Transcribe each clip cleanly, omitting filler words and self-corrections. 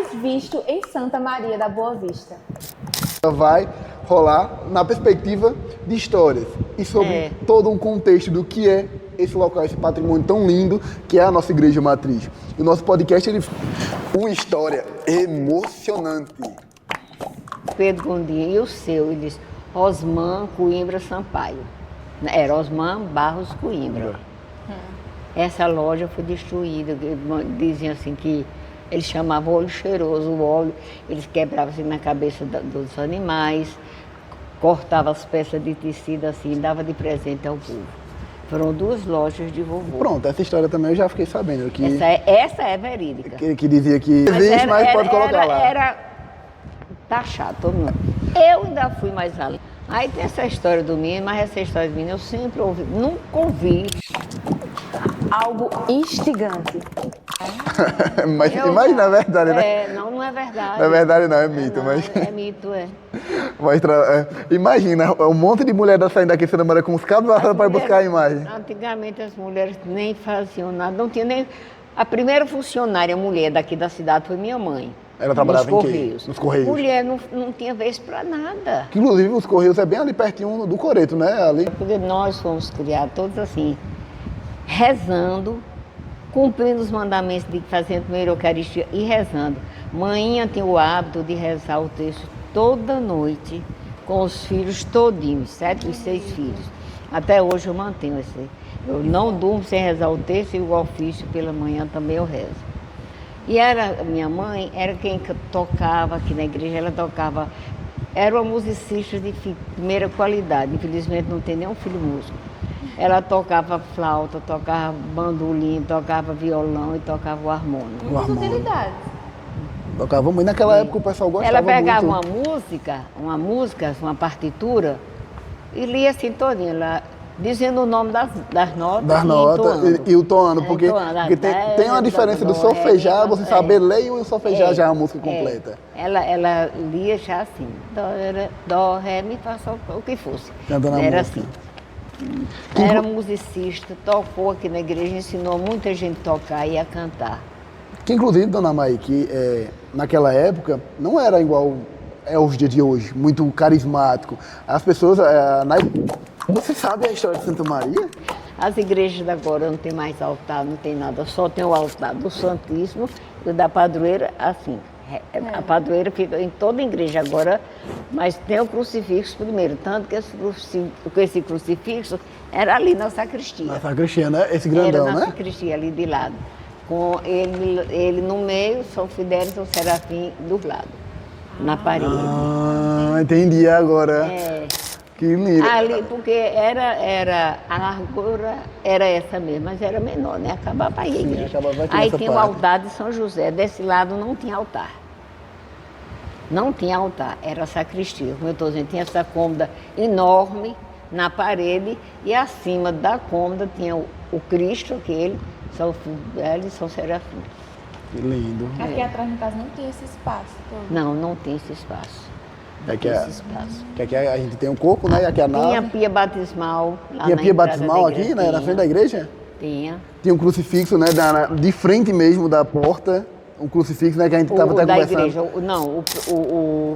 mais visto em Santa Maria da Boa Vista? Vai rolar na perspectiva de histórias e sobre todo um contexto do que é esse local, esse patrimônio tão lindo que é a nossa igreja matriz. E o nosso podcast, ele uma história emocionante. Pedro Gondim e o seu, ele disse Osman Coimbra Sampaio. Era Osman Barros Coimbra. Essa loja foi destruída, diziam assim que eles chamavam olho cheiroso, o óleo, eles quebravam assim na cabeça dos animais, cortavam as peças de tecido assim, dava de presente ao povo. Foram 2 lojas de vovô. Pronto, essa história também eu já fiquei sabendo. Que, essa é verídica. Que dizia que existe, mas pode colocar lá. Era taxado, todo mundo. Eu ainda fui mais além. Aí tem essa história do menino, mas essa história do menino eu sempre ouvi, nunca ouvi. Algo instigante. Mas não é verdade, né? Não é verdade. Não é verdade não, é mito. É mito, Imagina, um monte de mulher saindo daqui Santa Maria com os cabos para buscar a imagem. Antigamente as mulheres nem faziam nada, não tinha nem... A primeira funcionária mulher daqui da cidade foi minha mãe. Ela trabalhava nos em quê? Nos Correios. Mulher não tinha vez para nada. Que, inclusive os Correios é bem ali pertinho do Coreto, né? Ali. Porque nós fomos criados todos assim, rezando, cumprindo os mandamentos de fazer a primeira Eucaristia e rezando. Manhinha tinha o hábito de rezar o texto toda noite, com os filhos todinhos, 7 e 6 filhos. Até hoje eu mantenho esse. Eu não durmo sem rezar o texto e o ofício pela manhã também eu rezo. E minha mãe era quem tocava aqui na igreja, ela tocava, era uma musicista de primeira qualidade, infelizmente não tem nenhum filho músico. Ela tocava flauta, tocava bandolim, tocava violão e tocava o harmônico. Muitas utilidades. Tocava muito. Naquela época o pessoal gostava muito. Ela pegava muito. uma partitura e lia assim todinha, ela dizendo o nome das notas. Das notas e o toando, porque tem uma diferença do solfejar, você saber ler e o solfejar já é a música completa. Ela lia já assim, dó, ré, mi, fá, sol, o que fosse. Cantando a era música. Assim. Era musicista, tocou aqui na igreja, ensinou muita gente a tocar e a cantar. Que inclusive, dona Mai, que naquela época não era igual é os dias de hoje, muito carismático. As pessoas... Você sabe a história de Santa Maria? As igrejas de agora não tem mais altar, não tem nada, só tem o altar do Santíssimo e o da padroeira, assim. A padroeira fica em toda a igreja agora, mas tem o crucifixo primeiro, tanto que esse crucifixo era ali na sacristia. Na sacristia, né? Esse grandão, né? Era na sacristia, ali de lado. Com ele no meio, São Fidel e São Serafim do lado, na parede. Ah, entendi agora. Que lindo. Ali, porque a largura era essa mesmo, mas era menor, né? Acabava aí a igreja. Aí tinha o altar de São José, desse lado não tinha altar. Não tinha altar, era a sacristia. Como eu estou dizendo, tinha essa cômoda enorme na parede e acima da cômoda tinha o Cristo, aquele, São Fidel e São Serafim. Que lindo. Aqui atrás, no caso, não tinha esse espaço todo. Não tinha esse espaço. Que aqui a gente tem um corpo, né? E aqui a nave. Tinha pia batismal lá Tinha pia batismal aqui, né? Na frente da igreja? Tinha. Tinha um crucifixo, né? De frente mesmo da porta. Um crucifixo, né? Que a gente estava até conversando. Igreja, o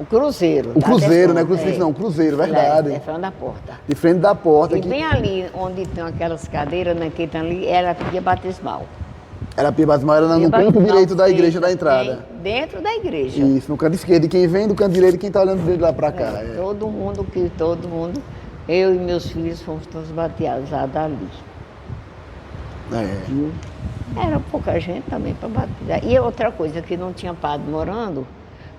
cruzeiro. O cruzeiro, né? Crucifixo não, o cruzeiro, verdade. De frente da porta. De frente da porta. E bem ali, onde tem aquelas cadeiras, né? Que tem ali, era a pia batismal. Era a pia batismal, era no canto direito da igreja da entrada. Dentro da igreja. Isso, no canto esquerdo. E quem vem do canto direito e quem está olhando dele lá para cá. Todo mundo, eu e meus filhos fomos todos bateados lá dali. Era pouca gente também para batizar. E outra coisa, que não tinha padre morando,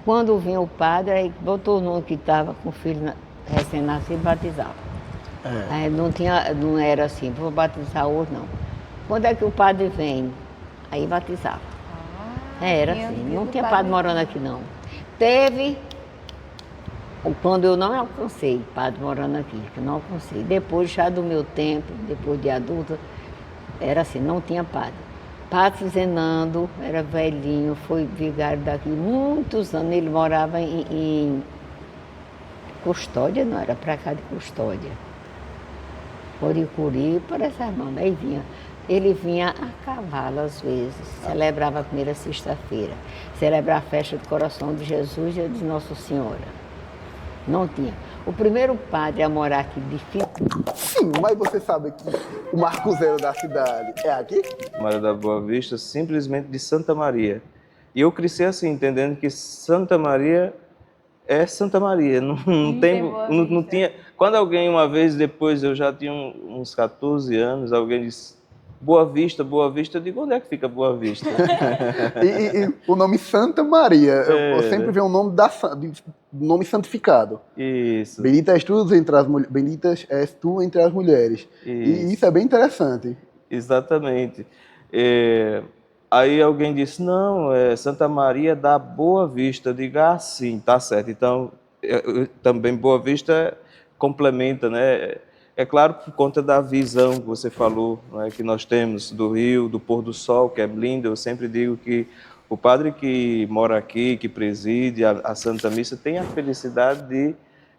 quando vinha o padre, aí botou o nome que estava com o filho recém-nascido e batizava. Aí não era assim, vou batizar hoje não. Quando é que o padre vem? Aí batizava. Era assim, não tinha padre morando aqui não. Teve, quando eu não alcancei padre morando aqui, que eu não alcancei. Depois já do meu tempo, depois de adulta, era assim, não tinha padre. Padre Zenando era velhinho, foi vigário daqui muitos anos, ele morava em Custódia, não, era para cá de Custódia. Oricuri, para essa irmã, aí vinha. Ele vinha a cavalo às vezes, celebrava a primeira sexta-feira, celebrava a festa do coração de Jesus e de Nossa Senhora. Não tinha. O primeiro padre a morar aqui de Fito. Sim, mas você sabe que o Marco Zero da cidade é aqui? Maria da Boa Vista, simplesmente de Santa Maria. E eu cresci assim, entendendo que Santa Maria é Santa Maria. Não tinha. Quando alguém, uma vez depois, eu já tinha uns 14 anos, alguém disse Boa Vista, eu digo, onde é que fica Boa Vista? E o nome Santa Maria, eu sempre vejo o nome nome santificado. Isso. Bendita és tu entre as mulheres. E isso é bem interessante. Exatamente. Aí alguém disse, não, é Santa Maria da Boa Vista. Eu digo, sim, tá certo. Então, também Boa Vista complementa, né? É claro, por conta da visão que você falou, né, que nós temos do rio, do pôr do sol, que é lindo. Eu sempre digo que o padre que mora aqui, que preside a Santa Missa, tem a felicidade de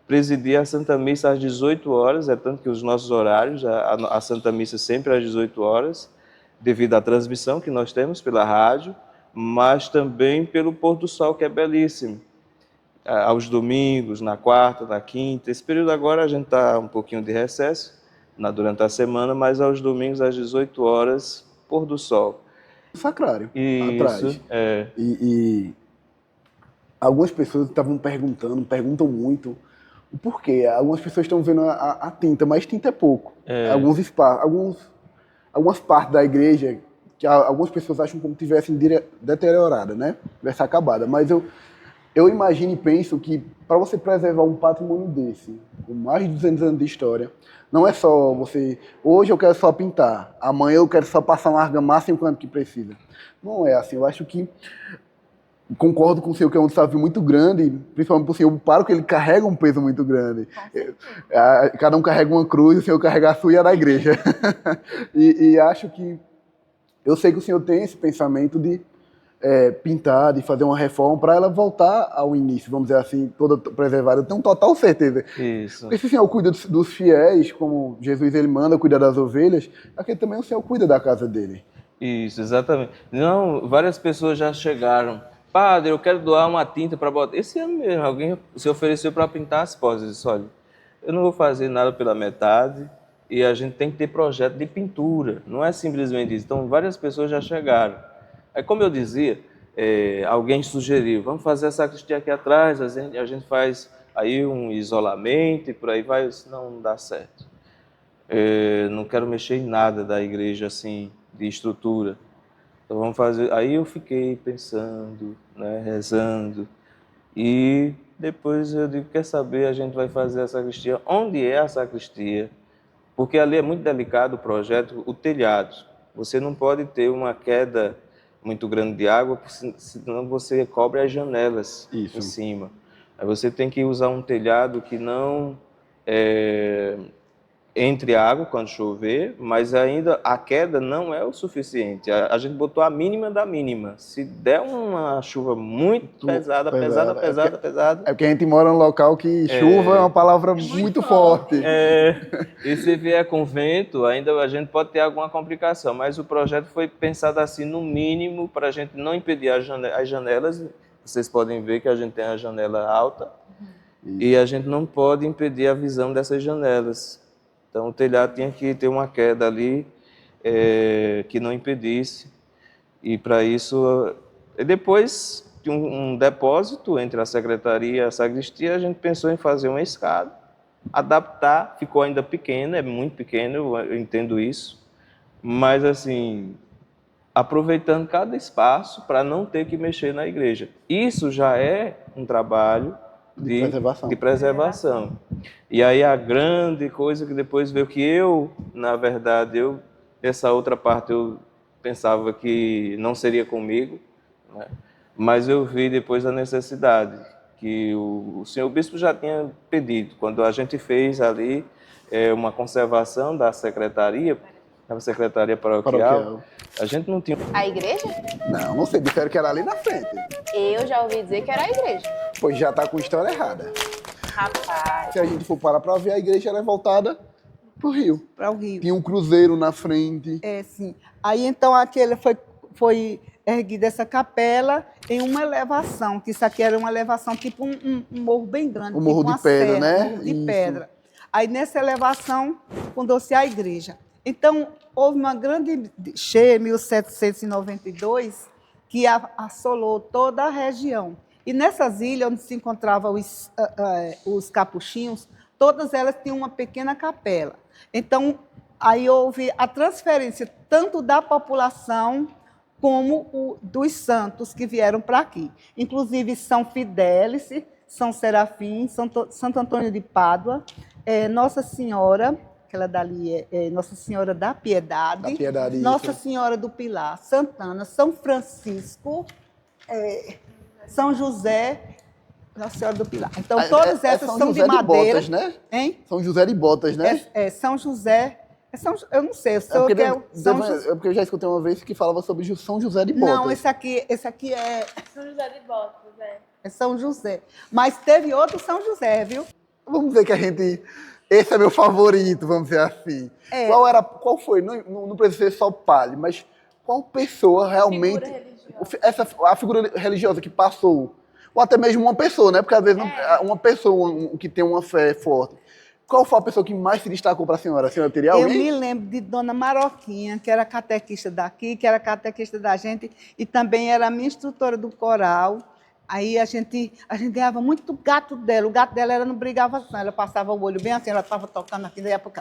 presidir a Santa Missa às 18 horas, é tanto que os nossos horários, a Santa Missa sempre às 18 horas, devido à transmissão que nós temos pela rádio, mas também pelo pôr do sol, que é belíssimo. Aos domingos, na quarta, na quinta. Esse período agora a gente está um pouquinho de recesso durante a semana, mas aos domingos às 18 horas, pôr do sol. Sacrário, Isso, atrás. E algumas pessoas perguntam muito o porquê. Algumas pessoas estão vendo a tinta, mas tinta é pouco. Algumas partes da igreja que algumas pessoas acham como tivessem deteriorada, né? Tivesse acabada. Mas eu imagino e penso que para você preservar um patrimônio desse, com mais de 200 anos de história, não é só você, hoje eu quero só pintar, amanhã eu quero só passar uma argamassa enquanto que precisa. Não é assim, eu acho que, concordo com o senhor que é um desafio muito grande, principalmente para o senhor, o pároco ele carrega um peso muito grande. Cada um carrega uma cruz, o senhor carrega a sua e a da igreja. e acho que, eu sei que o senhor tem esse pensamento de pintar, de fazer uma reforma para ela voltar ao início, vamos dizer assim, toda preservada. Eu tenho total certeza. Isso. Porque se o Senhor cuida dos fiéis, como Jesus ele manda cuidar das ovelhas, aqui também o Senhor cuida da casa dele. Isso, exatamente. Não, várias pessoas já chegaram. Padre, eu quero doar uma tinta para botar. Esse ano mesmo, alguém se ofereceu para pintar as portas. Eu disse, olha, eu não vou fazer nada pela metade e a gente tem que ter projeto de pintura. Não é simplesmente isso. Então, várias pessoas já chegaram. Aí, como eu dizia, alguém sugeriu, vamos fazer a sacristia aqui atrás, a gente faz aí um isolamento e por aí vai. Eu disse, não dá certo. Não quero mexer em nada da igreja, assim, de estrutura. Então vamos fazer. Aí eu fiquei pensando, né, rezando. E depois eu digo, quer saber, a gente vai fazer a sacristia. Onde é a sacristia? Porque ali é muito delicado o projeto, o telhado. Você não pode ter uma queda muito grande de água, senão você cobre as janelas em cima. Aí você tem que usar um telhado que não entre água quando chover, mas ainda a queda não é o suficiente. A gente botou a mínima da mínima. Se der uma chuva muito pesada. É porque a gente mora num local que chuva é uma palavra muito forte. E se vier com vento, ainda a gente pode ter alguma complicação, mas o projeto foi pensado assim, no mínimo, para a gente não impedir as janelas. Vocês podem ver que a gente tem a janela alta e a gente não pode impedir a visão dessas janelas. Então o telhado tinha que ter uma queda ali que não impedisse. E para isso, depois de um depósito entre a secretaria e a sacristia, a gente pensou em fazer uma escada, adaptar, ficou ainda pequeno, é muito pequeno, eu entendo isso, mas assim, aproveitando cada espaço para não ter que mexer na igreja. Isso já é um trabalho de preservação. E aí a grande coisa que depois veio que na verdade, essa outra parte eu pensava que não seria comigo, né? Mas eu vi depois a necessidade, que o senhor bispo já tinha pedido, quando a gente fez ali uma conservação da secretaria, a secretaria paroquial, a gente não tinha... A igreja? Não sei, disseram que era ali na frente. Eu já ouvi dizer que era a igreja. Pois já está com história errada. Rapaz. Se a gente for parar para ver, a igreja ela é voltada Pro rio. Para o rio. Tinha um cruzeiro na frente. É, sim. Aí então aquele foi erguida essa capela em uma elevação, que isso aqui era uma elevação tipo um morro bem grande. Um morro tipo de uma pedra, serra, né? Um morro de Isso. pedra. Aí nessa elevação fundou-se a igreja. Então houve uma grande cheia em 1792 que assolou toda a região. E nessas ilhas onde se encontravam os capuchinhos, todas elas tinham uma pequena capela. Então, aí houve a transferência tanto da população como dos santos que vieram para aqui. Inclusive São Fidélice, São Serafim, Santo Antônio de Pádua, Nossa Senhora, aquela dali é Nossa Senhora da Piedade, Da Piedade, Nossa isso. Senhora do Pilar, Santana, São Francisco, São José, Nossa Senhora do Pilar. Então, todas essas São são José de madeira. Botas, né? Hein? São José de Botas, né? São José. Eu não sei, eu sei o que é É porque eu já escutei uma vez que falava sobre São José de Botas. Não, esse aqui é São José de Botas, São José. Mas teve outro São José, viu? Vamos dizer que a gente... Esse é meu favorito, vamos dizer assim. Qual foi? Não precisa ser só padre, mas qual pessoa realmente... A figura religiosa que passou, ou até mesmo uma pessoa, né? Porque às vezes uma pessoa que tem uma fé forte. Qual foi a pessoa que mais se destacou para a senhora? A senhora teria alguém? Eu me lembro de Dona Maroquinha, que era catequista daqui, que era catequista da gente, e também era minha instrutora do coral. Aí a gente ganhava muito gato dela. O gato dela não brigava assim, ela passava o olho bem assim, ela estava tocando aqui, daí a pouco.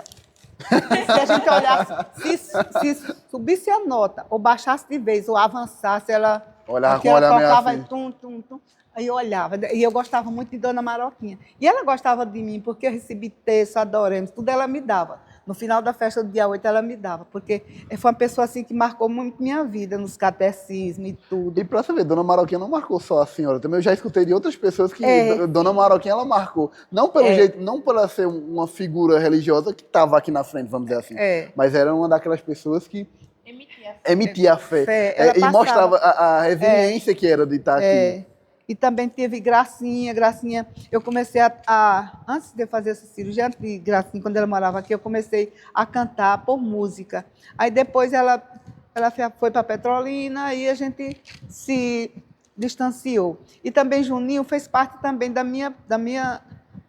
Se a gente olhasse, se subisse a nota, ou baixasse de vez, ou avançasse, ela Olhava com ela o olhar meio tocava assim. e tum, tum, tum. Aí eu olhava, e eu gostava muito de Dona Maroquinha. E ela gostava de mim, porque eu recebi terço, adoremos, tudo ela me dava. No final da festa do dia 8 ela me dava, porque foi uma pessoa assim que marcou muito minha vida, nos catecismos e tudo. E pra você ver, Dona Maroquinha não marcou só a senhora, também eu já escutei de outras pessoas que Dona Maroquinha ela marcou. Não pelo jeito, não por ela ser uma figura religiosa que estava aqui na frente, vamos dizer assim. Mas era uma daquelas pessoas que emitia a fé. E mostrava a resiliência que era de estar aqui. E também teve Gracinha. Gracinha, eu comecei antes de eu fazer essa cirurgia, antes de Gracinha, quando ela morava aqui, eu comecei a cantar por música. Aí depois ela foi para Petrolina e a gente se distanciou. E também Juninho fez parte também da minha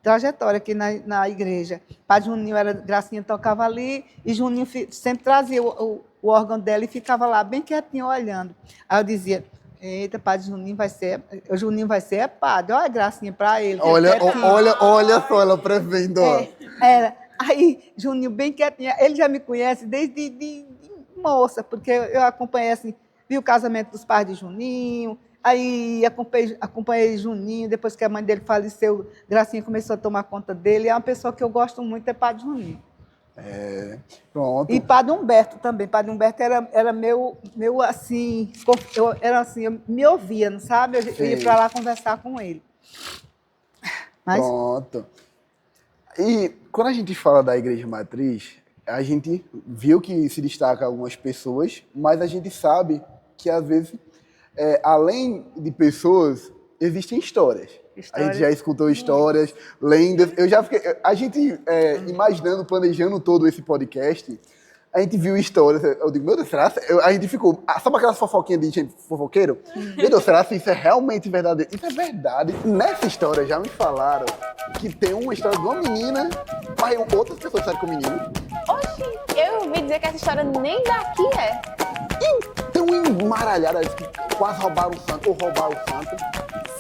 trajetória aqui na igreja. Padre Juninho, Gracinha tocava ali e Juninho sempre trazia o órgão dela e ficava lá bem quietinho olhando. Aí eu dizia... Eita, padre Juninho vai ser padre. Olha a Gracinha para ele. Olha só ela prevendo. Aí, Juninho bem quietinho. Ele já me conhece desde de moça, porque eu acompanhei assim, vi o casamento dos pais de Juninho, aí acompanhei Juninho, depois que a mãe dele faleceu, Gracinha começou a tomar conta dele. É uma pessoa que eu gosto muito, é padre Juninho. Pronto. E Padre Humberto também. Padre Humberto era meu assim, eu me ouvia, não sabe? Eu ia para lá conversar com ele. Pronto. E quando a gente fala da Igreja Matriz, a gente viu que se destaca algumas pessoas, mas a gente sabe que às vezes, além de pessoas, existem histórias. A gente já escutou histórias, lendas. A gente imaginando, planejando todo esse podcast, a gente viu histórias. Eu digo, meu Deus, será? A gente ficou. Sabe aquelas fofoquinhas de gente fofoqueiro? Meu Deus, será que isso é realmente verdadeiro? Isso é verdade. Nessa história já me falaram que tem uma história de uma menina, mas outras pessoas sabem que é um menino. Oxi, eu ouvi dizer que essa história nem daqui é. Então, embaralhadas que quase roubaram o santo, ou roubaram o santo.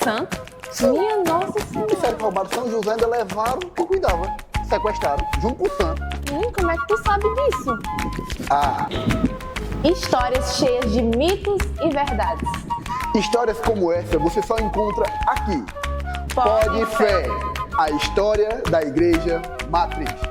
Santo? Minha Nossa Senhora. Disseram que roubaram São José, ainda levaram quem cuidava. Sequestraram, junto com o santo. Como é que tu sabe disso? Histórias cheias de mitos e verdades. Histórias como essa você só encontra aqui. Pode Fé, a história da Igreja Matriz.